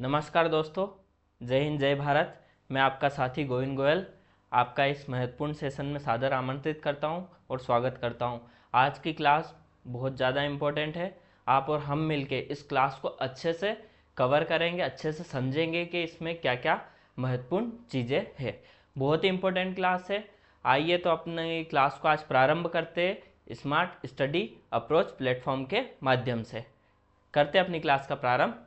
नमस्कार दोस्तों, जय हिंद जय भारत। मैं आपका साथी गोविंद गोयल आपका इस महत्वपूर्ण सेशन में सादर आमंत्रित करता हूं और स्वागत करता हूं। आज की क्लास बहुत ज़्यादा इम्पोर्टेंट है। आप और हम मिलके इस क्लास को अच्छे से कवर करेंगे, अच्छे से समझेंगे कि इसमें क्या क्या महत्वपूर्ण चीज़ें हैं। बहुत ही इम्पोर्टेंट क्लास है। आइए तो अपनी क्लास को आज प्रारंभ करते हैं स्मार्ट स्टडी अप्रोच प्लेटफॉर्म के माध्यम से। करते हैं अपनी क्लास का प्रारंभ।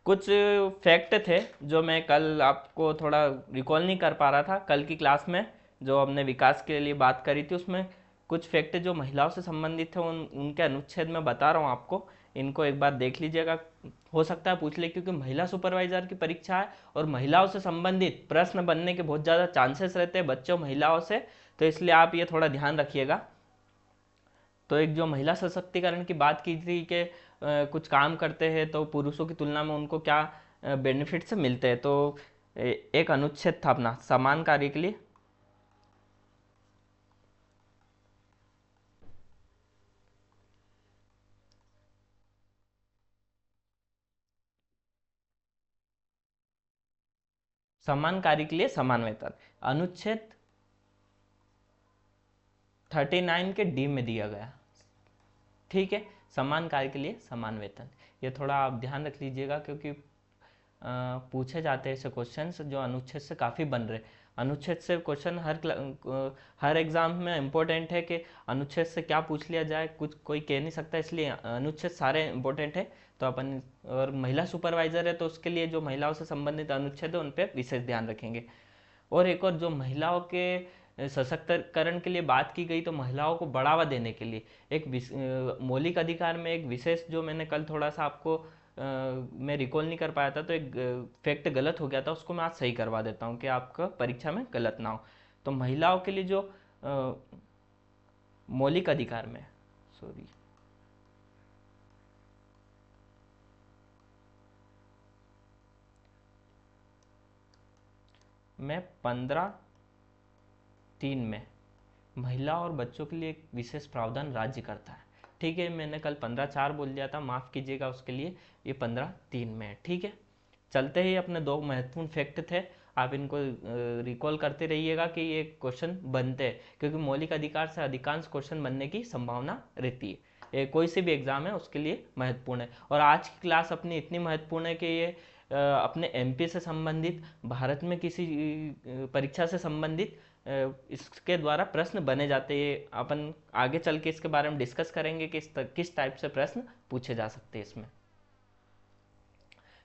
कुछ फैक्ट थे जो मैं कल आपको थोड़ा रिकॉल नहीं कर पा रहा था। कल की क्लास में जो हमने विकास के लिए बात करी थी उसमें कुछ फैक्ट जो महिलाओं से संबंधित थे उनके अनुच्छेद में बता रहा हूँ आपको। इनको एक बार देख लीजिएगा, हो सकता है पूछ ले, क्योंकि महिला सुपरवाइजर की परीक्षा है और महिलाओं से संबंधित प्रश्न बनने के बहुत ज़्यादा चांसेस रहते हैं बच्चों महिलाओं से, तो इसलिए आप ये थोड़ा ध्यान रखिएगा। तो एक जो महिला सशक्तिकरण की बात की थी कि कुछ काम करते हैं तो पुरुषों की तुलना में उनको क्या बेनिफिट्स मिलते हैं, तो एक अनुच्छेद था अपना समान कार्य के लिए। समान कार्य के लिए समान वेतन अनुच्छेद 39 के डी में दिया गया। ठीक है, समान कार्य के लिए समान वेतन, ये थोड़ा आप ध्यान रख लीजिएगा क्योंकि पूछे जाते हैं ऐसे क्वेश्चंस जो अनुच्छेद से काफ़ी बन रहे। अनुच्छेद से क्वेश्चन हर एग्जाम में इम्पोर्टेंट है कि अनुच्छेद से क्या पूछ लिया जाए, कुछ कोई कह नहीं सकता, इसलिए अनुच्छेद सारे इम्पोर्टेंट है। तो अपन और महिला सुपरवाइजर है तो उसके लिए जो महिलाओं से संबंधित अनुच्छेद है उन पर विशेष ध्यान रखेंगे। और एक और जो महिलाओं के सशक्तिकरण के लिए बात की गई, तो महिलाओं को बढ़ावा देने के लिए एक मौलिक अधिकार में एक विशेष जो मैंने कल थोड़ा सा आपको मैं रिकॉल नहीं कर पाया था, तो एक फैक्ट गलत हो गया था, उसको मैं आज सही करवा देता हूँ कि आपका परीक्षा में गलत ना हो। तो महिलाओं के लिए जो मौलिक अधिकार में, सॉरी, मैं 15(3) में महिला और बच्चों के लिए एक विशेष प्रावधान राज्य करता है। ठीक है, मैंने कल 15(4) बोल दिया था, माफ़ कीजिएगा उसके लिए। ये 15(3) में है। ठीक है, चलते ही अपने दो महत्वपूर्ण फैक्ट थे, आप इनको रिकॉल करते रहिएगा कि ये क्वेश्चन बनते हैं, क्योंकि मौलिक अधिकार से अधिकांश क्वेश्चन बनने की संभावना रहती है। ये कोई से भी एग्जाम है उसके लिए महत्वपूर्ण है। और आज की क्लास अपनी इतनी महत्वपूर्ण है कि ये अपने एमपी से संबंधित, भारत में किसी परीक्षा से संबंधित इसके द्वारा प्रश्न बने जाते हैं। अपन आगे चल के इसके बारे में डिस्कस करेंगे कि किस टाइप से प्रश्न पूछे जा सकते हैं इसमें।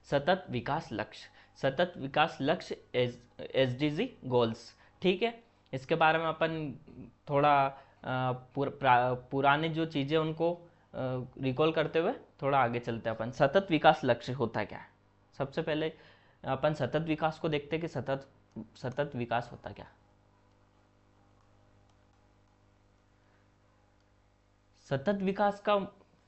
सतत विकास लक्ष्य, सतत विकास लक्ष्य एसडीजी गोल्स। ठीक है, इसके बारे में अपन थोड़ा पुराने जो चीज़ें उनको रिकॉल करते हुए थोड़ा आगे चलते हैं। अपन सतत विकास लक्ष्य होता क्या है, सबसे पहले अपन सतत विकास को देखते हैं कि सतत सतत विकास होता क्या। सतत विकास का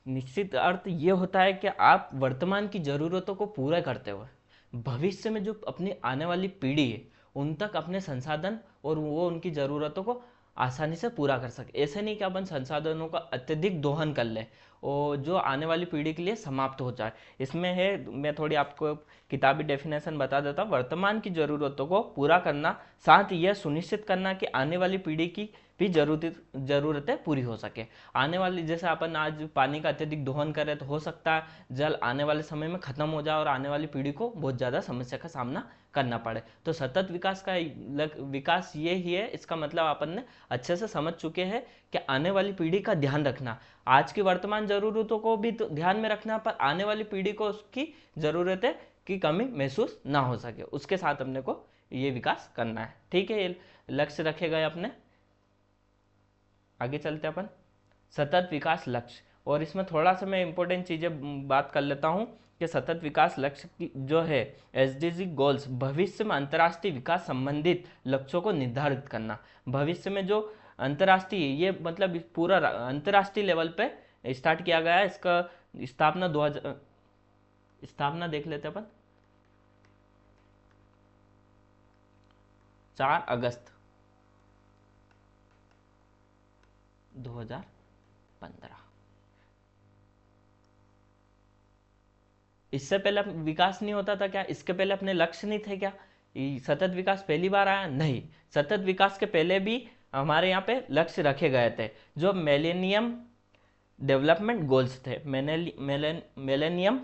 निश्चित अर्थ ये होता है कि आप वर्तमान की ज़रूरतों को पूरा करते हुए भविष्य में जो अपनी आने वाली पीढ़ी है उन तक अपने संसाधन और वो उनकी ज़रूरतों को आसानी से पूरा कर सके। ऐसे नहीं कि अपन संसाधनों का अत्यधिक दोहन कर ले और जो आने वाली पीढ़ी के लिए समाप्त हो जाए। इसमें है, मैं थोड़ी आपको किताबी डेफिनेशन बता देता हूँ। वर्तमान की ज़रूरतों को पूरा करना, साथ यह सुनिश्चित करना कि आने वाली पीढ़ी की भी ज़रूरतें पूरी हो सके। आने वाली, जैसे अपन आज पानी का अत्यधिक दोहन करें तो हो सकता है जल आने वाले समय में खत्म हो जाए और आने वाली पीढ़ी को बहुत ज़्यादा समस्या का सामना करना पड़े। तो सतत विकास का विकास ये ही है। इसका मतलब अपन ने अच्छे से समझ चुके हैं कि आने वाली पीढ़ी का ध्यान रखना, आज की वर्तमान ज़रूरतों को भी तो ध्यान में रखना, पर आने वाली पीढ़ी को उसकी ज़रूरतें की कमी महसूस ना हो सके, उसके साथ अपने को ये विकास करना है। ठीक है, ये लक्ष्य रखे गए अपने। आगे चलते अपन सतत विकास लक्ष्य, और इसमें थोड़ा सा मैं इंपॉर्टेंट चीज़ें बात कर लेता हूँ कि सतत विकास लक्ष्य की जो है एसडीजी गोल्स, भविष्य में अंतर्राष्ट्रीय विकास संबंधित लक्ष्यों को निर्धारित करना। भविष्य में जो अंतर्राष्ट्रीय, ये मतलब पूरा अंतर्राष्ट्रीय लेवल पे स्टार्ट किया गया है। इसका स्थापना 2000, स्थापना देख लेते हैं अपन, 4 अगस्त 2015। इससे पहले विकास नहीं होता था क्या? इसके पहले अपने लक्ष्य नहीं थे क्या? सतत विकास पहली बार आया? नहीं, सतत विकास के पहले भी हमारे यहाँ पे लक्ष्य रखे गए थे, जो मिलेनियम डेवलपमेंट गोल्स थे। मिलेनियम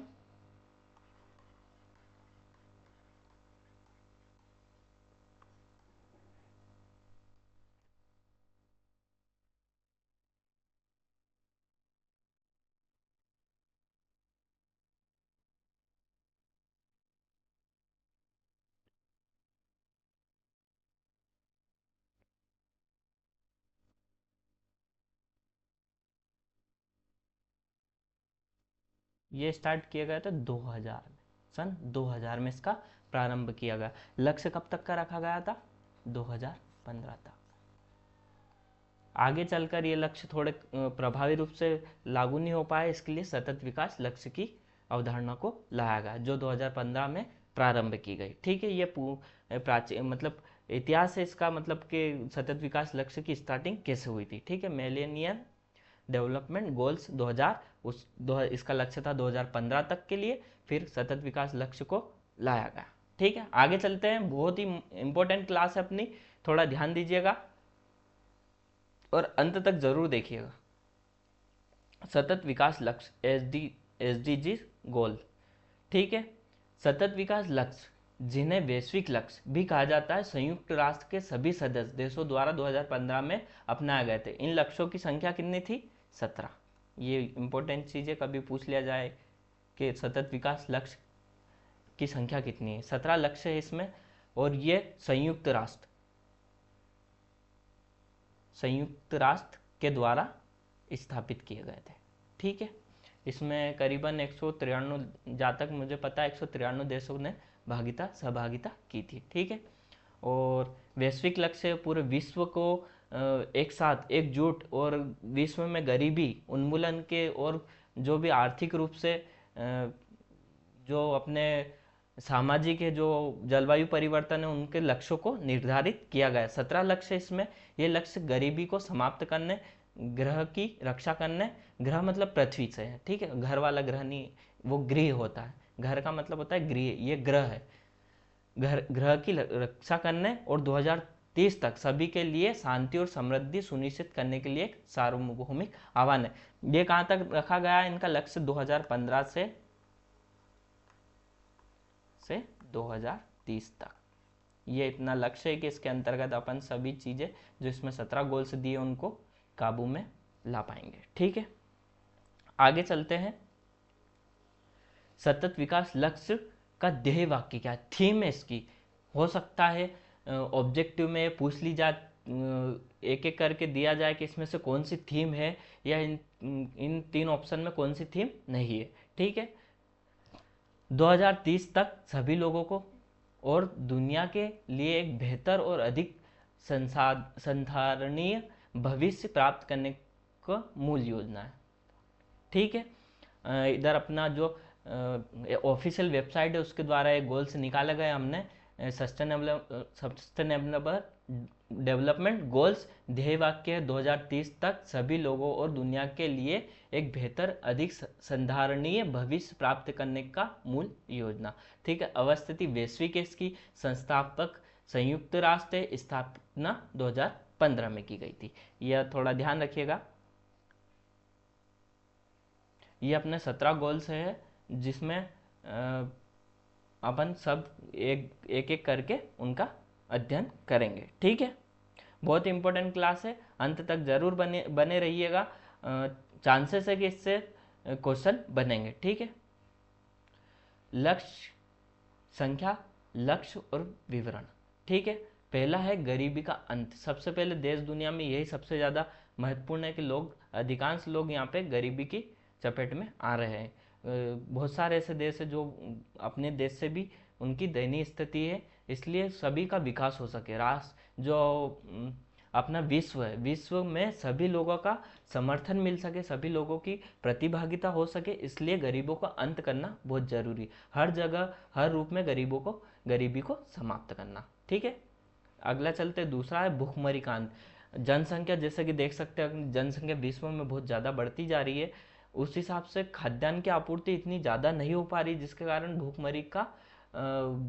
ये स्टार्ट किया गया था 2000 में, सन 2000 में इसका प्रारंभ किया गया। लक्ष्य कब तक का रखा गया था? 2015 तक। आगे चलकर ये लक्ष्य थोड़े प्रभावी रूप से लागू नहीं हो पाए, इसके लिए सतत विकास लक्ष्य की अवधारणा को लाया गया, जो 2015 में प्रारंभ की गई। ठीक है, ये प्राचीन मतलब इतिहास है इसका, मतलब कि सतत विकास लक्ष्य की स्टार्टिंग कैसे हुई थी। ठीक है, मिलेनियम डेवलपमेंट गोल्स 2000, इसका लक्ष्य था 2015 तक के लिए, फिर सतत विकास लक्ष्य को लाया गया। ठीक है, आगे चलते हैं। बहुत ही इंपॉर्टेंट क्लास है अपनी, थोड़ा ध्यान दीजिएगा और अंत तक जरूर देखिएगा। सतत विकास लक्ष्य एसडीजी गोल। ठीक है, सतत विकास लक्ष्य जिन्हें वैश्विक लक्ष्य भी कहा जाता है, संयुक्त राष्ट्र के सभी सदस्य देशों द्वारा 2015 में अपनाए गए थे। इन लक्ष्यों की संख्या कितनी थी? 17। ये इंपॉर्टेंट चीज़ें कभी पूछ लिया जाए कि सतत विकास लक्ष्य की संख्या कितनी है। 17 लक्ष्य है इसमें, और ये संयुक्त राष्ट्र के द्वारा स्थापित किए गए थे। ठीक है, इसमें करीबन 193, जहाँ तक मुझे पता है 193 देशों ने सहभागिता की थी। ठीक है, और वैश्विक लक्ष्य पूरे विश्व को एक साथ एकजुट और विश्व में गरीबी उन्मूलन के और जो भी आर्थिक रूप से जो अपने सामाजिक है, जो जलवायु परिवर्तन है, उनके लक्ष्यों को निर्धारित किया गया। 17 लक्ष्य इसमें। ये लक्ष्य गरीबी को समाप्त करने, ग्रह की रक्षा करने, ग्रह मतलब पृथ्वी से है। ठीक है, घर वाला ग्रह नहीं, वो गृह होता है, घर का मतलब होता है गृह, ये ग्रह है। ग्रह की रक्षा करने और 2030 तक सभी के लिए शांति और समृद्धि सुनिश्चित करने के लिए एक सार्वभौमिक आह्वान है। ये कहाँ तक रखा गया है इनका लक्ष्य? 2015 से 2030 तक। ये इतना लक्ष्य है कि इसके अंतर्गत अपन सभी चीज़ें जो इसमें 17 गोल्स दिए उनको काबू में ला पाएंगे। ठीक है, आगे चलते हैं। सतत विकास लक्ष्य का ध्येय वाक्य क्या है? थीम है इसकी। हो सकता है ऑब्जेक्टिव में पूछ ली जाए, एक एक करके दिया जाए कि इसमें से कौन सी थीम है, या इन तीन ऑप्शन में कौन सी थीम नहीं है। ठीक है, 2030 तक सभी लोगों को और दुनिया के लिए एक बेहतर और अधिक संधारणीय भविष्य प्राप्त करने का मूल योजना है। ठीक है, इधर अपना जो ऑफिशियल वेबसाइट है उसके द्वारा एक गोल्स निकाले गए हमने। सस्टेनेबल डेवलपमेंट गोल्स ध्येय वाक्य है 2030 तक सभी लोगों और दुनिया के लिए एक बेहतर अधिक संधारणीय भविष्य प्राप्त करने का मूल योजना। ठीक है, अवस्थिति वैश्विक इसकी, संस्थापक संयुक्त राष्ट्र है, स्थापना 2015 में की गई थी। यह थोड़ा ध्यान रखिएगा। ये अपने 17 गोल्स है, जिसमें अपन सब एक एक करके उनका अध्ययन करेंगे। ठीक है, बहुत इंपॉर्टेंट क्लास है, अंत तक जरूर बने रहिएगा। चांसेस है कि इससे क्वेश्चन बनेंगे। ठीक है, लक्ष्य संख्या, लक्ष्य और विवरण। ठीक है, पहला है गरीबी का अंत। सबसे पहले देश दुनिया में यही सबसे ज़्यादा महत्वपूर्ण है कि लोग, अधिकांश लोग यहाँ पे गरीबी की चपेट में आ रहे हैं। बहुत सारे ऐसे देश है जो अपने देश से भी उनकी दयनीय स्थिति है, इसलिए सभी का विकास हो सके। राष्ट्र जो अपना विश्व है, विश्व में सभी लोगों का समर्थन मिल सके, सभी लोगों की प्रतिभागिता हो सके, इसलिए गरीबों का अंत करना बहुत जरूरी। हर जगह हर रूप में गरीबी को समाप्त करना। ठीक है, अगला चलते, दूसरा है भूखमरी का अंत। जनसंख्या, जैसे कि देख सकते हैं जनसंख्या विश्व में बहुत ज़्यादा बढ़ती जा रही है उस हिसाब से खाद्यान्न की आपूर्ति इतनी ज़्यादा नहीं हो पा रही, जिसके कारण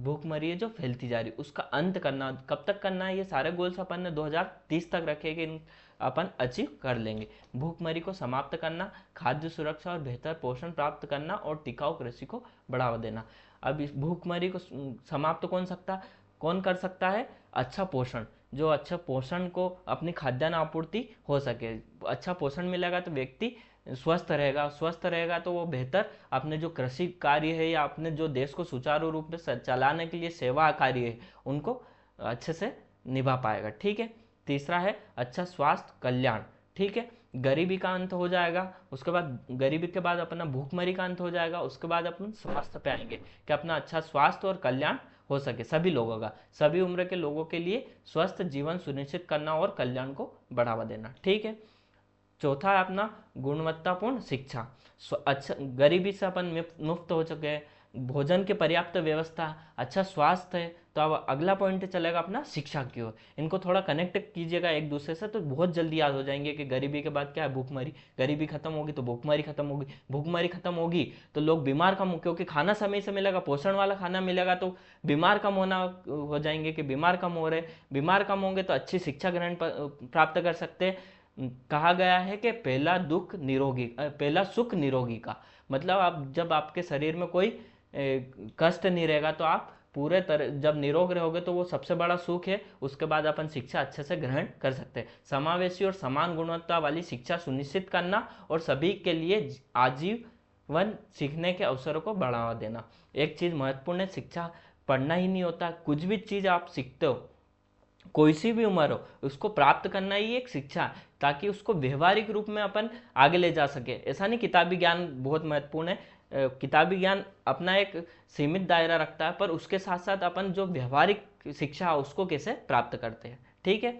भूखमरी है जो फैलती जा रही, उसका अंत करना। कब तक करना है? ये सारे गोल्स अपन ने 2030 तक रखे कि अपन अचीव कर लेंगे। भूखमरी को समाप्त करना, खाद्य सुरक्षा और बेहतर पोषण प्राप्त करना और टिकाऊ कृषि को बढ़ावा देना। अब इस भूखमरी को समाप्त कौन कर सकता है? अच्छा पोषण, जो अच्छा पोषण को अपनी खाद्यान्न आपूर्ति हो सके। अच्छा पोषण मिलेगा तो व्यक्ति स्वस्थ रहेगा, स्वस्थ रहेगा तो वो बेहतर अपने जो कृषि कार्य है या अपने जो देश को सुचारू रूप में चलाने के लिए सेवा कार्य है उनको अच्छे से निभा पाएगा। ठीक है। तीसरा है अच्छा स्वास्थ्य कल्याण। ठीक है, गरीबी का अंत हो जाएगा, उसके बाद गरीबी के बाद अपना भूखमरी का अंत हो जाएगा, उसके बाद अपन स्वास्थ्य पे आएंगे कि अपना अच्छा स्वास्थ्य और कल्याण हो सके सभी लोगों का, सभी उम्र के लोगों के लिए स्वस्थ जीवन सुनिश्चित करना और कल्याण को बढ़ावा देना। ठीक है। चौथा है अपना गुणवत्तापूर्ण शिक्षा। अच्छा, गरीबी से अपन मुक्त हो चुके हैं, भोजन की पर्याप्त व्यवस्था, अच्छा स्वास्थ्य है, तो अब अगला पॉइंट चलेगा अपना शिक्षा की ओर। इनको थोड़ा कनेक्ट कीजिएगा एक दूसरे से तो बहुत जल्दी याद हो जाएंगे कि गरीबी के बाद क्या है? भूखमरी। गरीबी खत्म होगी तो भूखमरी खत्म होगी, भूखमरी खत्म होगी तो लोग बीमार कम, क्योंकि खाना समय से मिलेगा, पोषण वाला खाना मिलेगा तो बीमार कम होना हो जाएंगे कि बीमार कम हो रहे, बीमार कम होंगे तो अच्छी शिक्षा ग्रहण प्राप्त कर सकते हैं। कहा गया है कि पहला सुख निरोगी का, मतलब आप जब आपके शरीर में कोई कष्ट नहीं रहेगा तो आप पूरे तरह जब निरोग रहोगे तो वो सबसे बड़ा सुख है। उसके बाद अपन शिक्षा अच्छे से ग्रहण कर सकते हैं। समावेशी और समान गुणवत्ता वाली शिक्षा सुनिश्चित करना और सभी के लिए आजीवन सीखने के अवसरों को बढ़ावा देना। एक चीज महत्वपूर्ण है, शिक्षा पढ़ना ही नहीं होता, कुछ भी चीज आप सीखते हो कोई सी भी उम्र हो उसको प्राप्त करना ही एक शिक्षा है, ताकि उसको व्यवहारिक रूप में अपन आगे ले जा सके। ऐसा नहीं किताबी ज्ञान बहुत महत्वपूर्ण है, किताबी ज्ञान अपना एक सीमित दायरा रखता है, पर उसके साथ साथ अपन जो व्यवहारिक शिक्षा है उसको कैसे प्राप्त करते हैं। ठीक है।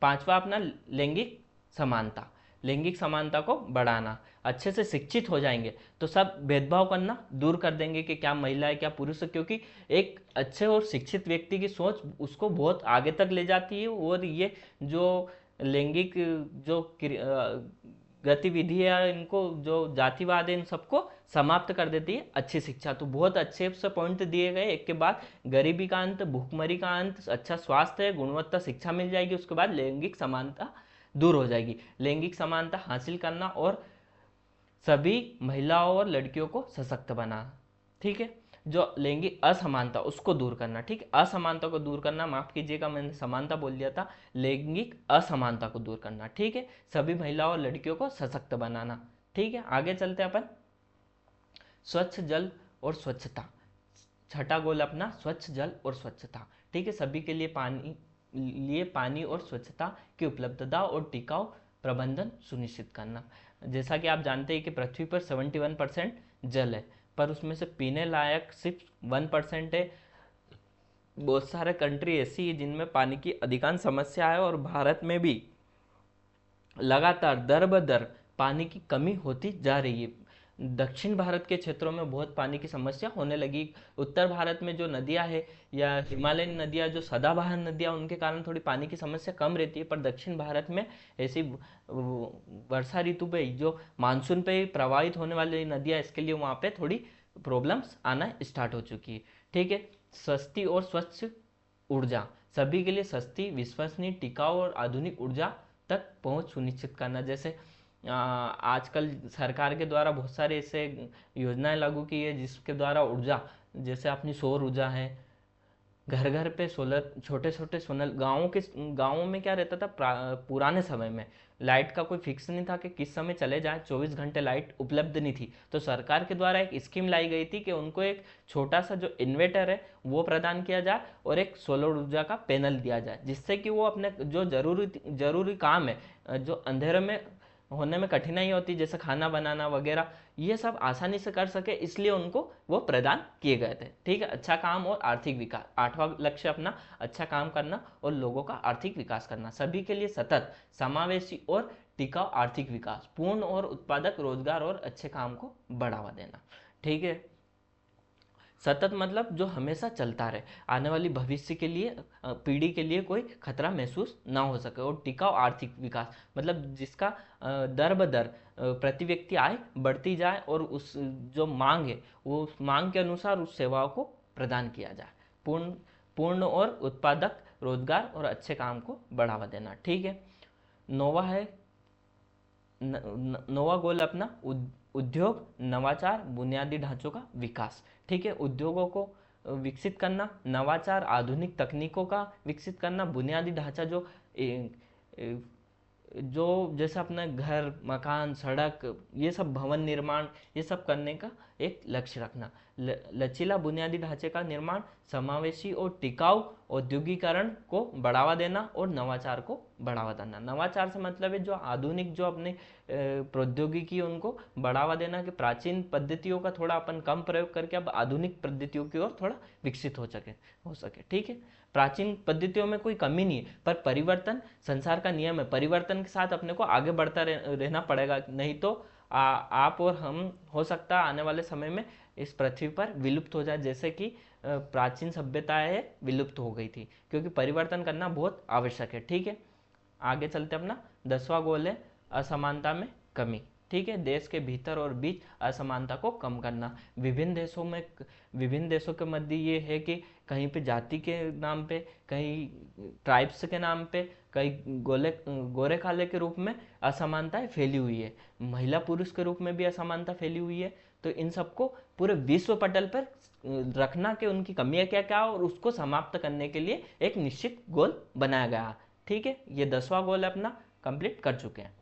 पांचवा अपना लैंगिक समानता। लैंगिक समानता को बढ़ाना, अच्छे से शिक्षित हो जाएंगे तो सब भेदभाव करना दूर कर देंगे कि क्या महिला है क्या पुरुष है, क्योंकि एक अच्छे और शिक्षित व्यक्ति की सोच उसको बहुत आगे तक ले जाती है और ये जो लैंगिक जो गतिविधि है, इनको जो जातिवाद है, इन सबको समाप्त कर देती है अच्छी शिक्षा। तो बहुत अच्छे से पॉइंट दिए गए, एक के बाद गरीबी का अंत, भूखमरी का अंत, अच्छा स्वास्थ्य है, गुणवत्ता शिक्षा मिल जाएगी, उसके बाद लैंगिक समानता दूर हो जाएगी। लैंगिक समानता हासिल करना और सभी महिलाओं और लड़कियों को सशक्त बनाना। ठीक है। जो लैंगिक असमानता उसको दूर करना। ठीक है, असमानता को दूर करना, माफ कीजिएगा मैंने समानता बोल दिया था, लैंगिक असमानता को दूर करना। ठीक है, सभी महिलाओं और लड़कियों को सशक्त बनाना। ठीक है, आगे चलते हैं अपन। स्वच्छ जल और स्वच्छता। छठा गोल अपना स्वच्छ जल और स्वच्छता। ठीक है, सभी के लिए पानी और स्वच्छता की उपलब्धता और टिकाऊ प्रबंधन सुनिश्चित करना। जैसा कि आप जानते हैं कि पृथ्वी पर 71% जल है, पर उसमें से पीने लायक सिर्फ 1% है। बहुत सारे कंट्री ऐसी है जिनमें पानी की अधिकांश समस्या है और भारत में भी लगातार दर बदर पानी की कमी होती जा रही है। दक्षिण भारत के क्षेत्रों में बहुत पानी की समस्या होने लगी। उत्तर भारत में जो नदियां है या हिमालयन नदियां जो सदाबहार नदियां, उनके कारण थोड़ी पानी की समस्या कम रहती है, पर दक्षिण भारत में ऐसी वर्षा ऋतु पे जो मानसून पे प्रवाहित होने वाली नदियां, इसके लिए वहाँ पे थोड़ी प्रॉब्लम्स आना स्टार्ट हो चुकी है। ठीक है। सस्ती और स्वच्छ ऊर्जा, सभी के लिए सस्ती, विश्वसनीय, टिकाऊ और आधुनिक ऊर्जा तक पहुंच सुनिश्चित करना। जैसे आजकल सरकार के द्वारा बहुत सारे ऐसे योजनाएं लागू की है जिसके द्वारा ऊर्जा, जैसे अपनी सौर ऊर्जा है, घर घर पे सोलर, छोटे छोटे सोलर। गाँवों में क्या रहता था, पुराने समय में लाइट का कोई फिक्स नहीं था कि किस समय चले जाए, 24 घंटे लाइट उपलब्ध नहीं थी, तो सरकार के द्वारा एक स्कीम लाई गई थी कि उनको एक छोटा सा जो इन्वर्टर है वो प्रदान किया जाए और एक सोलर ऊर्जा का पैनल दिया जाए, जिससे कि वो अपने जो जरूरी काम है जो अंधेरे में होने में कठिनाई होती, जैसे खाना बनाना वगैरह, ये सब आसानी से कर सके, इसलिए उनको वो प्रदान किए गए थे। ठीक है, अच्छा काम और आर्थिक विकास। आठवां लक्ष्य अपना अच्छा काम करना और लोगों का आर्थिक विकास करना। सभी के लिए सतत, समावेशी और टिकाऊ आर्थिक विकास, पूर्ण और उत्पादक रोजगार और अच्छे काम को बढ़ावा देना। ठीक है, सतत मतलब जो हमेशा चलता रहे, आने वाली भविष्य के लिए, पीढ़ी के लिए कोई खतरा महसूस ना हो सके। और टिकाऊ आर्थिक विकास मतलब जिसका दर बदर प्रति व्यक्ति आय बढ़ती जाए और उस जो मांग है वो उस मांग के अनुसार उस सेवाओं को प्रदान किया जाए। पूर्ण पूर्ण और उत्पादक रोजगार और अच्छे काम को बढ़ावा देना। ठीक है। नौवा है नौवा गोल अपना उद्योग नवाचार बुनियादी ढांचों का विकास। ठीक है। उद्योगों को विकसित करना, नवाचार आधुनिक तकनीकों का विकसित करना, बुनियादी ढांचा जो ए, ए, जो जैसे अपना घर मकान सड़क ये सब भवन निर्माण ये सब करने का एक लक्ष्य रखना। लचीला बुनियादी ढांचे का निर्माण, समावेशी और टिकाऊ औद्योगिकरण को बढ़ावा देना और नवाचार को बढ़ावा देना। नवाचार से मतलब है जो आधुनिक जो अपने प्रौद्योगिकी उनको बढ़ावा देना कि प्राचीन पद्धतियों का थोड़ा अपन कम प्रयोग करके अब आधुनिक पद्धतियों की ओर थोड़ा विकसित हो सके। ठीक है। प्राचीन पद्धतियों में कोई कमी नहीं है, पर परिवर्तन संसार का नियम है। परिवर्तन के साथ अपने को आगे बढ़ता रहना पड़ेगा, नहीं तो आप और हम हो सकता है आने वाले समय में इस पृथ्वी पर विलुप्त हो जाए, जैसे कि प्राचीन सभ्यताएं विलुप्त हो गई थी, क्योंकि परिवर्तन करना बहुत आवश्यक है। ठीक है। आगे चलते अपना 10वां गोल है असमानता में कमी। ठीक है। देश के भीतर और बीच असमानता को कम करना। विभिन्न देशों के मध्य ये है कि कहीं पे जाति के नाम पे, कहीं ट्राइब्स के नाम पे, कहीं गोरे काले के रूप में असमानताएं फैली हुई है। महिला पुरुष के रूप में भी असमानता फैली हुई है। तो इन सबको पूरे विश्व पटल पर रखना कि उनकी कमियां क्या क्या और उसको समाप्त करने के लिए एक निश्चित गोल बनाया गया। ठीक है। ये 10वां गोल अपना कंप्लीट कर चुके हैं।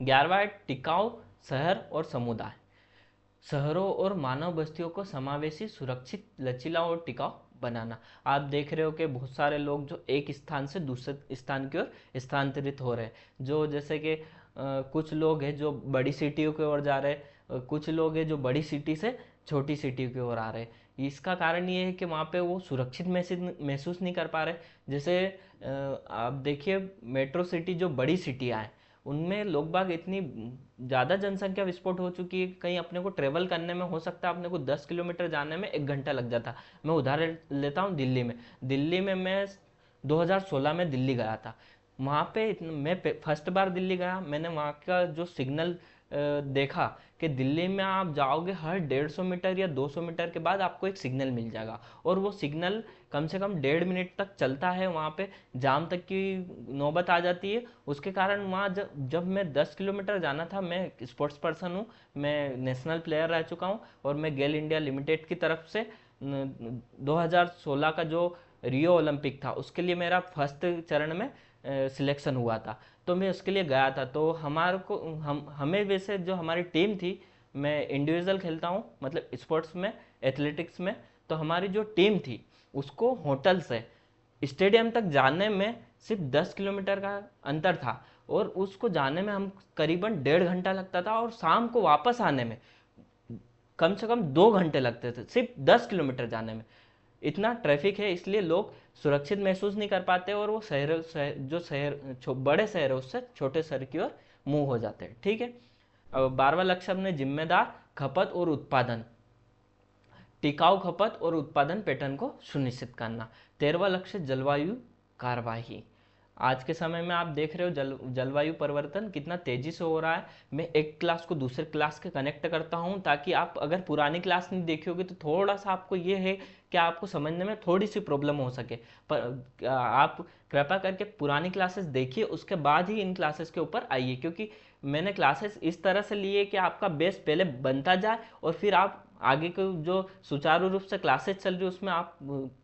11वां है टिकाऊ शहर और समुदाय। शहरों और मानव बस्तियों को समावेशी सुरक्षित लचीला और टिकाऊ बनाना। आप देख रहे हो कि बहुत सारे लोग जो एक स्थान से दूसरे स्थान की ओर स्थानांतरित हो रहे हैं, जो जैसे कि कुछ लोग हैं जो बड़ी सिटियों की ओर जा रहे हैं, कुछ लोग हैं जो बड़ी सिटी से छोटी सिटी की ओर आ रहे हैं। इसका कारण ये है कि वहाँ पे वो सुरक्षित महसूस नहीं कर पा रहे। जैसे आप देखिए मेट्रो सिटी जो बड़ी सिटियाँ हैं उनमें लोग बाग इतनी ज़्यादा जनसंख्या विस्फोट हो चुकी है, कहीं अपने को ट्रेवल करने में हो सकता है अपने को 10 किलोमीटर जाने में 1 घंटा लग जाता। मैं उदाहरण लेता हूँ दिल्ली में मैं 2016 में दिल्ली गया था। वहाँ पे मैं फर्स्ट बार दिल्ली गया, मैंने वहाँ का जो सिग्नल देखा कि दिल्ली में आप जाओगे हर 150 मीटर या 200 मीटर के बाद आपको एक सिग्नल मिल जाएगा, और वो सिग्नल कम से कम 1.5 मिनट तक चलता है। वहाँ पे जाम तक की नौबत आ जाती है। उसके कारण वहाँ जब मैं 10 किलोमीटर जाना था, मैं स्पोर्ट्स पर्सन हूँ, मैं नेशनल प्लेयर रह चुका हूँ, और मैं गेल इंडिया लिमिटेड की तरफ से 2016 का जो रियो ओलंपिक था उसके लिए मेरा फर्स्ट चरण में सिलेक्शन हुआ था, तो मैं उसके लिए गया था। तो हमारे को हमें वैसे जो हमारी टीम थी, मैं इंडिविजुअल खेलता हूँ मतलब स्पोर्ट्स में एथलेटिक्स में, तो हमारी जो टीम थी उसको होटल से स्टेडियम तक जाने में सिर्फ 10 किलोमीटर का अंतर था, और उसको जाने में हम करीबन 1.5 घंटा लगता था, और शाम को वापस आने में कम से कम 2 घंटे लगते थे सिर्फ 10 किलोमीटर जाने में। इतना ट्रैफिक है, इसलिए लोग सुरक्षित महसूस नहीं कर पाते, और वो बड़े शहर है उससे छोटे शहर की ओर मूव हो जाते हैं। ठीक है। अब 12वां लक्ष्य अपने जिम्मेदार खपत और उत्पादन, टिकाऊ खपत और उत्पादन पैटर्न को सुनिश्चित करना। 13वां लक्ष्य जलवायु कार्यवाही। आज के समय में आप देख रहे हो जलवायु परिवर्तन कितना तेजी से हो रहा है। मैं एक क्लास को दूसरे क्लास के कनेक्ट करता हूं, ताकि आप अगर पुरानी क्लास नहीं देखी होगी तो थोड़ा सा आपको ये है कि आपको समझने में थोड़ी सी प्रॉब्लम हो सके, पर आप कृपया करके पुरानी क्लासेस देखिए, उसके बाद ही इन क्लासेस के ऊपर आइए, क्योंकि मैंने क्लासेस इस तरह से लिए कि आपका बेस पहले बनता जाए, और फिर आप आगे को जो सुचारू रूप से क्लासेस चल रही है उसमें आप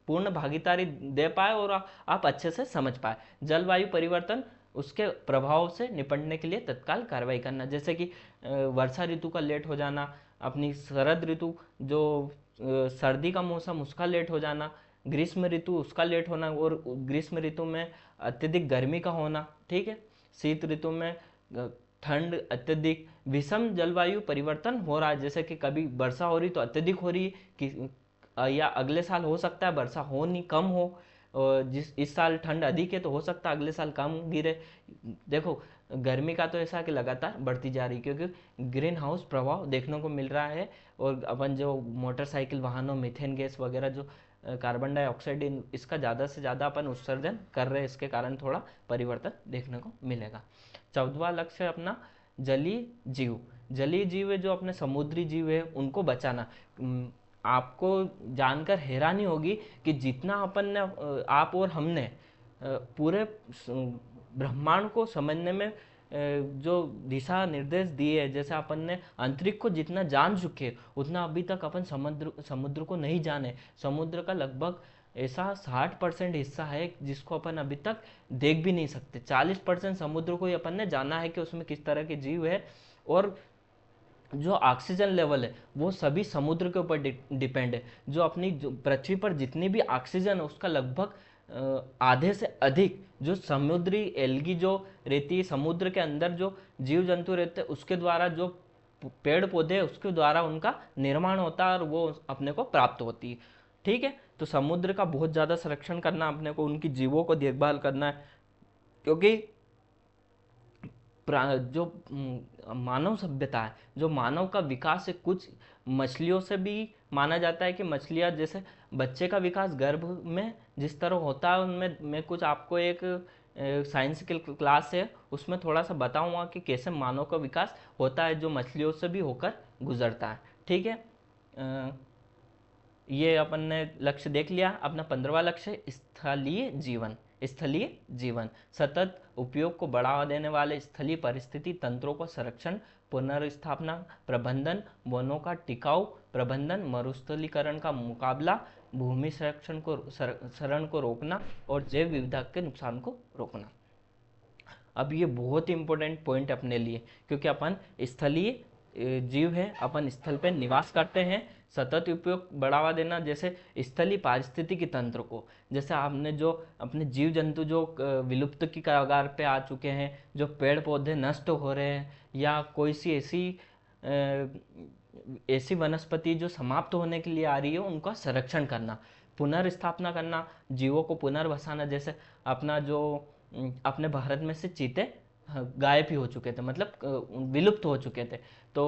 पूर्ण भागीदारी दे पाए और आप अच्छे से समझ पाए। जलवायु परिवर्तन उसके प्रभाव से निपटने के लिए तत्काल कार्रवाई करना, जैसे कि वर्षा ऋतु का लेट हो जाना, अपनी शरद ऋतु जो सर्दी का मौसम उसका लेट हो जाना, ग्रीष्म ऋतु उसका लेट होना, और ग्रीष्म ऋतु में अत्यधिक गर्मी का होना। ठीक है। शीत ऋतु में ठंड अत्यधिक, विषम जलवायु परिवर्तन हो रहा है, जैसे कि कभी वर्षा हो रही तो अत्यधिक हो रही कि या अगले साल हो सकता है वर्षा हो नहीं कम हो, और इस साल ठंड अधिक है तो हो सकता है अगले साल कम गिरे। देखो गर्मी का तो ऐसा कि लगातार बढ़ती जा रही, क्योंकि ग्रीन हाउस प्रभाव देखने को मिल रहा है, और अपन जो मोटरसाइकिल वाहनों मीथेन गैस वगैरह जो कार्बन डाइऑक्साइड इसका ज़्यादा से ज़्यादा अपन उत्सर्जन कर रहे हैं, इसके कारण थोड़ा परिवर्तन देखने को मिलेगा। 14वां लक्ष्य अपना जलीय जीव, जलीय जीव है जो अपने समुद्री जीव है उनको बचाना। आपको जानकर हैरानी होगी कि जितना अपन ने आप और हमने पूरे ब्रह्मांड को समझने में जो दिशा निर्देश दिए है, जैसे अपन ने अंतरिक्ष को जितना जान चुके उतना अभी तक अपन समुद्र को नहीं जाने। समुद्र का लगभग ऐसा 60% हिस्सा है जिसको अपन अभी तक देख भी नहीं सकते। 40% समुद्र को ही अपन ने जाना है कि उसमें किस तरह के जीव है। और जो ऑक्सीजन लेवल है वो सभी समुद्र के ऊपर डिपेंड है। जो अपनी जो पृथ्वी पर जितनी भी ऑक्सीजन है उसका लगभग आधे से अधिक जो समुद्री एल्गी जो रहती है, समुद्र के अंदर जो जीव जंतु रहते हैं उसके द्वारा, जो पेड़ पौधे उसके द्वारा उनका निर्माण होता है और वो अपने को प्राप्त होती है। ठीक है, तो समुद्र का बहुत ज़्यादा संरक्षण करना अपने को, उनकी जीवों को देखभाल करना है। क्योंकि जो मानव सभ्यता है, जो मानव का विकास है, कुछ मछलियों से भी माना जाता है कि मछलियाँ जैसे बच्चे का विकास गर्भ में जिस तरह होता है, उनमें मैं कुछ आपको एक साइंस की क्लास है उसमें थोड़ा सा बताऊंगा कि कैसे मानव का विकास होता है जो मछलियों से भी होकर गुजरता है। ठीक है, ये अपन ने लक्ष्य देख लिया। अपना 15वां लक्ष्य स्थलीय जीवन। स्थलीय जीवन सतत उपयोग को बढ़ावा देने वाले स्थलीय परिस्थिति तंत्रों को संरक्षण, पुनर्स्थापना, प्रबंधन, वनों का टिकाऊ प्रबंधन, मरुस्थलीकरण का मुकाबला, भूमि संरक्षण को शरण को रोकना और जैव विविधता के नुकसान को रोकना। अब ये बहुत ही इंपॉर्टेंट पॉइंट अपने लिए, क्योंकि अपन स्थलीय जीव है, अपन स्थल पे निवास करते हैं। सतत उपयोग बढ़ावा देना, जैसे स्थलीय पारिस्थितिकी तंत्र को, जैसे आपने जो अपने जीव जंतु जो विलुप्त की कगार पे आ चुके हैं, जो पेड़ पौधे नष्ट हो रहे हैं, या कोई सी ऐसी वनस्पति जो समाप्त होने के लिए आ रही है, उनका संरक्षण करना, पुनर्स्थापना करना, जीवों को पुनर्वसाना। जैसे अपना जो अपने भारत में से चीते गायब ही हो चुके थे, मतलब विलुप्त हो चुके थे। तो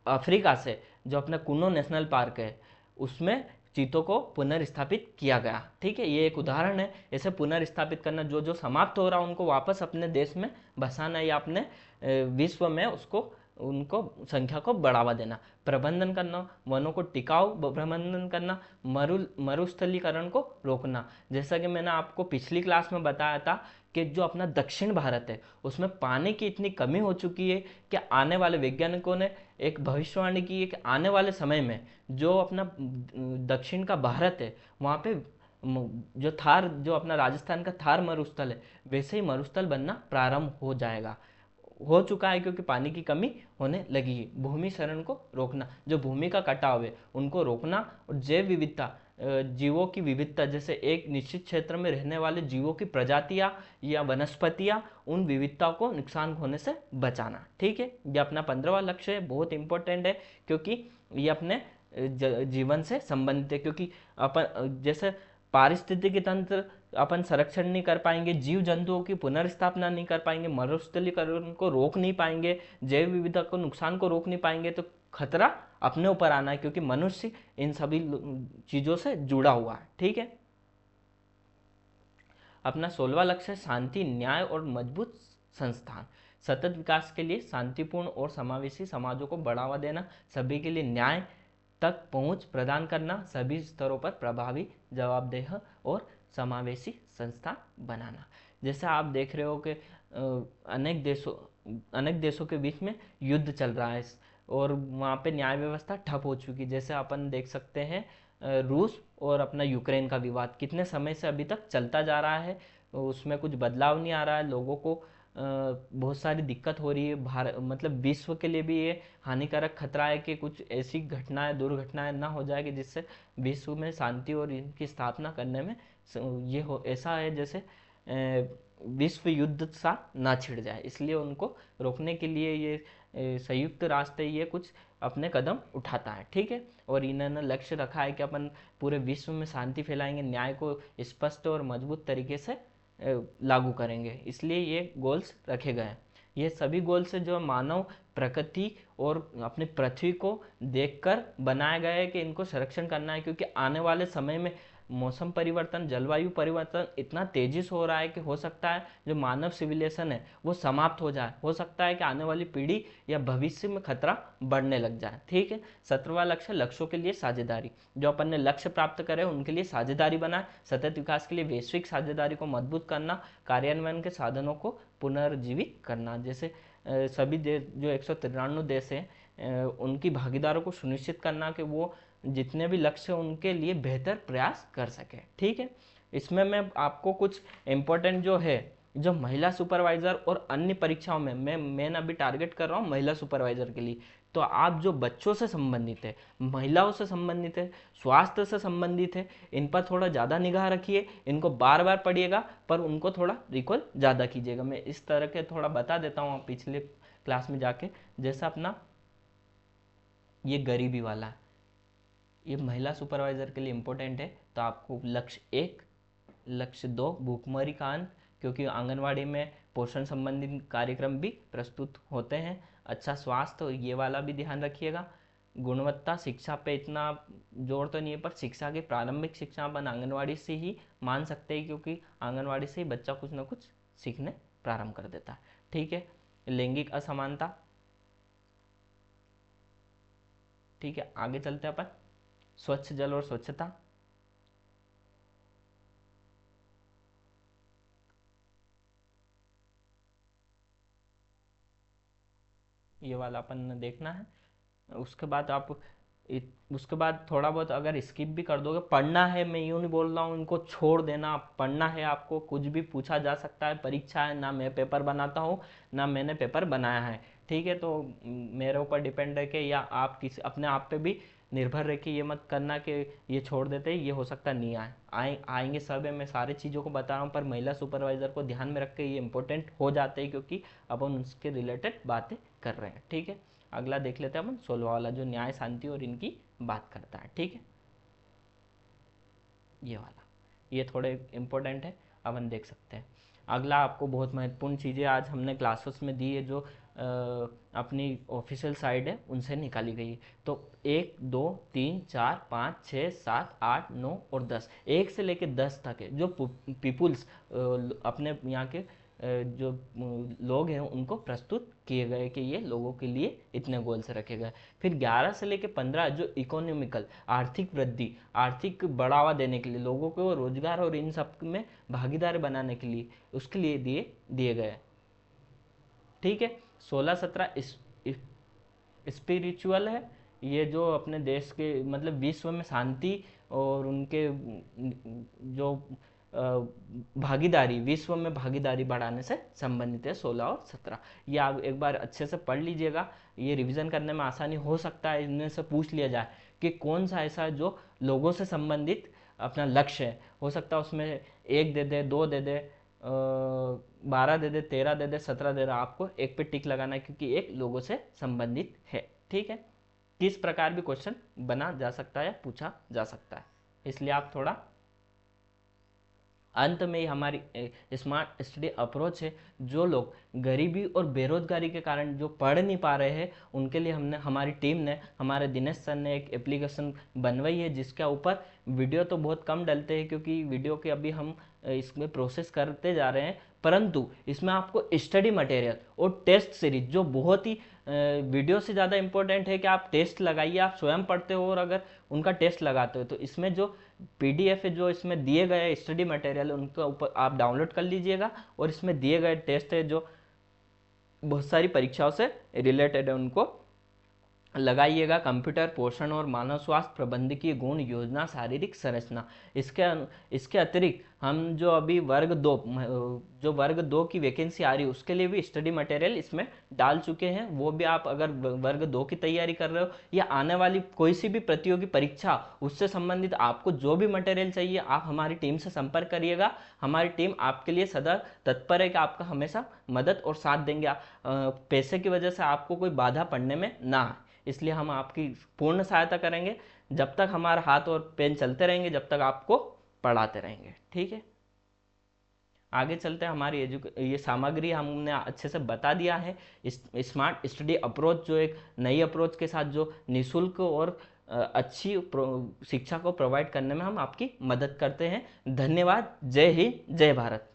अफ्रीका से जो अपना कुनो नेशनल पार्क है उसमें चीतों को पुनर्स्थापित किया गया। ठीक है, ये एक उदाहरण है। ऐसे पुनर्स्थापित करना, जो जो समाप्त हो रहा है उनको वापस अपने देश में बसाना या अपने विश्व में उसको उनको संख्या को बढ़ावा देना। प्रबंधन करना, वनों को टिकाऊ प्रबंधन करना, मरुस्थलीकरण को रोकना। जैसा कि मैंने आपको पिछली क्लास में बताया था कि जो अपना दक्षिण भारत है उसमें पानी की इतनी कमी हो चुकी है कि आने वाले वैज्ञानिकों ने एक भविष्यवाणी की है कि आने वाले समय में जो अपना दक्षिण का भारत है वहाँ पे जो थार, जो अपना राजस्थान का थार मरुस्थल है, वैसे ही मरुस्थल बनना प्रारंभ हो जाएगा, हो चुका है, क्योंकि पानी की कमी होने लगी है। भूमि क्षरण को रोकना, जो भूमि का कटाव है उनको रोकना, और जैव विविधता, जीवों की विविधता, जैसे एक निश्चित क्षेत्र में रहने वाले जीवों की प्रजातियां या वनस्पतियां, उन विविधताओं को नुकसान होने से बचाना। ठीक है, ये अपना 15वां लक्ष्य है, बहुत इंपॉर्टेंट है, क्योंकि ये अपने जीवन से संबंधित है। क्योंकि अपन जैसे पारिस्थितिकी तंत्र अपन संरक्षण नहीं कर पाएंगे, जीव जंतुओं की पुनर्स्थापना नहीं कर पाएंगे, मरुस्थलीकरण को रोक नहीं पाएंगे, जैव विविधता को नुकसान को रोक नहीं पाएंगे, तो खतरा अपने ऊपर आना है, क्योंकि मनुष्य इन सभी चीजों से जुड़ा हुआ है। ठीक है, अपना 16वां लक्ष्य शांति, न्याय और मजबूत संस्थान। सतत विकास के लिए शांतिपूर्ण और समावेशी समाजों को बढ़ावा देना, सभी के लिए न्याय तक पहुंच प्रदान करना, सभी स्तरों पर प्रभावी, जवाबदेह और समावेशी संस्था बनाना। जैसे आप देख रहे हो कि अनेक देशों के बीच में युद्ध चल रहा है और वहाँ पे न्याय व्यवस्था ठप हो चुकी। जैसे अपन देख सकते हैं रूस और अपना यूक्रेन का विवाद कितने समय से अभी तक चलता जा रहा है, उसमें कुछ बदलाव नहीं आ रहा है, लोगों को बहुत सारी दिक्कत हो रही है। भारत मतलब विश्व के लिए भी ये हानिकारक खतरा है कि कुछ ऐसी घटनाएं, दुर्घटनाएं ना हो जाए कि जिससे विश्व में शांति और इनकी स्थापना करने में ये हो, ऐसा है जैसे विश्व युद्ध सा ना छिड़ जाए। इसलिए उनको रोकने के लिए ये संयुक्त राष्ट्र ये कुछ अपने कदम उठाता है। ठीक है, और इन्होंने लक्ष्य रखा है कि अपन पूरे विश्व में शांति फैलाएंगे, न्याय को स्पष्ट और मजबूत तरीके से लागू करेंगे, इसलिए ये गोल्स रखे गए हैं। ये सभी गोल्स है जो मानव प्रकृति और अपनी पृथ्वी को देखकर बनाया गया है कि इनको संरक्षण करना है, क्योंकि आने वाले समय में मौसम परिवर्तन, जलवायु परिवर्तन इतना तेजी से हो रहा है कि हो सकता है जो मानव सिविलाइजेशन है वो समाप्त हो जाए, हो सकता है कि आने वाली पीढ़ी या भविष्य में खतरा बढ़ने लग जाए। ठीक है। 17वां लक्ष्य, लक्ष्यों के लिए साझेदारी। जो अपन ने लक्ष्य प्राप्त करे उनके लिए साझेदारी बनाए, सतत विकास के लिए वैश्विक साझेदारी को मजबूत करना, कार्यान्वयन के साधनों को पुनर्जीवित करना। जैसे सभी देश जो 193 देश हैं उनकी भागीदारों को सुनिश्चित करना कि वो जितने भी लक्ष्य उनके लिए बेहतर प्रयास कर सके। ठीक है। इसमें मैं आपको कुछ इम्पोर्टेंट जो है, जो महिला सुपरवाइजर और अन्य परीक्षाओं में मैं अभी टारगेट कर रहा हूँ महिला सुपरवाइजर के लिए। तो आप जो बच्चों से संबंधित है, महिलाओं से संबंधित है, स्वास्थ्य से संबंधित है, इन पर थोड़ा ज़्यादा निगाह रखिए, इनको बार बार पढ़िएगा पर उनको थोड़ा रिकॉल ज़्यादा कीजिएगा। मैं इस तरह के थोड़ा बता देता हूँ पिछले क्लास में जाके। जैसा अपना ये गरीबी वाला, ये महिला सुपरवाइजर के लिए इम्पोर्टेंट है। तो आपको लक्ष्य 1, लक्ष्य 2 भूखमरी का अंत, क्योंकि आंगनवाड़ी में पोषण संबंधित कार्यक्रम भी प्रस्तुत होते हैं। अच्छा स्वास्थ्य, ये वाला भी ध्यान रखिएगा। गुणवत्ता, शिक्षा पे इतना जोर तो नहीं है पर शिक्षा की प्रारंभिक शिक्षा अपन आंगनवाड़ी से ही मान सकते हैं, क्योंकि आंगनवाड़ी से ही बच्चा कुछ ना कुछ सीखने प्रारंभ कर देता है। ठीक है। लैंगिक असमानता। ठीक है, आगे चलते हैं अपन। स्वच्छ जल और स्वच्छता। ये वाला अपन ने देखना है। उसके बाद आप उसके बाद थोड़ा बहुत अगर स्किप भी कर दोगे, पढ़ना है, मैं यूँ नहीं बोल रहा हूँ इनको छोड़ देना, पढ़ना है आपको, कुछ भी पूछा जा सकता है, परीक्षा है ना, मैं पेपर बनाता हूँ ना मैंने पेपर बनाया है। ठीक है। तो मेरे ऊपर डिपेंड है कि या आप किसी अपने आप पे भी निर्भर रह के ये मत करना कि ये छोड़ देते, ये हो सकता नहीं आएंगे सब है। मैं सारी चीज़ों को बता रहा हूँ पर महिला सुपरवाइज़र को ध्यान में रख के ये इंपॉर्टेंट हो जाते हैं, क्योंकि अपन उसके रिलेटेड बातें कर रहे हैं। ठीक है। अगला देख लेते हैं अपन 16वां वाला, जो न्याय, शांति और इनकी बात करता है। ठीक है। ये वाला, ये थोड़े इम्पोर्टेंट है, अपन देख सकते हैं। अगला आपको बहुत महत्वपूर्ण चीज़ें आज हमने क्लासेस में दी है, जो अपनी ऑफिशियल साइट है उनसे निकाली गई है। तो 1 2 3 4 5 6 7 8 9 और 10, 1 से लेकर 10 तक है जो पीपुल्स अपने यहाँ के जो लोग हैं उनको प्रस्तुत किए गए कि ये लोगों के लिए इतने गोल से रखे गए। फिर 11 से लेकर 15 जो इकोनॉमिकल, आर्थिक वृद्धि, आर्थिक बढ़ावा देने के लिए, लोगों को रोजगार और इन सब में भागीदार बनाने के लिए, उसके लिए दिए गए। ठीक है। 16-17 स्पिरिचुअल है, ये जो अपने देश के मतलब विश्व में शांति और उनके जो भागीदारी, विश्व में भागीदारी बढ़ाने से संबंधित है 16 और 17। ये आप एक बार अच्छे से पढ़ लीजिएगा, ये रिवीजन करने में आसानी हो सकता है। इनमें से पूछ लिया जाए कि कौन सा ऐसा है जो लोगों से संबंधित अपना लक्ष्य है, हो सकता है उसमें 1 दे दे, 2 दे दे, 12 दे दे, 13 दे दे, 17 दे दे, आपको एक पे टिक लगाना है क्योंकि एक लोगों से संबंधित है। ठीक है। किस प्रकार भी क्वेश्चन बना जा सकता है या पूछा जा सकता है, इसलिए आप थोड़ा अंत में हमारी स्मार्ट स्टडी अप्रोच है। जो लोग गरीबी और बेरोजगारी के कारण जो पढ़ नहीं पा रहे हैं उनके लिए हमारी टीम ने, हमारे दिनेश सर ने एक एप्लीकेशन बनवाई है, जिसके ऊपर वीडियो तो बहुत कम डलते हैं क्योंकि वीडियो के अभी हम इसमें प्रोसेस करते जा रहे हैं, परंतु इसमें आपको स्टडी मटेरियल और टेस्ट सीरीज, जो बहुत ही वीडियो से ज़्यादा इंपॉर्टेंट है कि आप टेस्ट लगाइए, आप स्वयं पढ़ते हो और अगर उनका टेस्ट लगाते हो तो इसमें जो पीडीएफ है, जो इसमें दिए गए स्टडी मटेरियल, उनके ऊपर आप डाउनलोड कर लीजिएगा और इसमें दिए गए टेस्ट है जो बहुत सारी परीक्षाओं से रिलेटेड है, उनको लगाइएगा। कंप्यूटर, पोषण और मानव स्वास्थ्य, प्रबंधकीय गुण, योजना, शारीरिक संरचना। इसके अतिरिक्त हम जो अभी वर्ग 2 की वैकेंसी आ रही है उसके लिए भी स्टडी मटेरियल इसमें डाल चुके हैं। वो भी आप अगर वर्ग 2 की तैयारी कर रहे हो या आने वाली कोई सी भी प्रतियोगी परीक्षा उससे संबंधित आपको जो भी मटेरियल चाहिए, आप हमारी टीम से संपर्क करिएगा। हमारी टीम आपके लिए सदा तत्पर है कि आपका हमेशा मदद और साथ देंगे। पैसे की वजह से आपको कोई बाधा पड़ने में ना आए, इसलिए हम आपकी पूर्ण सहायता करेंगे। जब तक हमारा हाथ और पेन चलते रहेंगे, जब तक आपको पढ़ाते रहेंगे। ठीक है। आगे चलते हैं। हमारी ये सामग्री हमने अच्छे से बता दिया है। स्मार्ट स्टडी अप्रोच जो एक नई अप्रोच के साथ जो निःशुल्क और अच्छी शिक्षा को प्रोवाइड करने में हम आपकी मदद करते हैं। धन्यवाद। जय हिंद, जय भारत।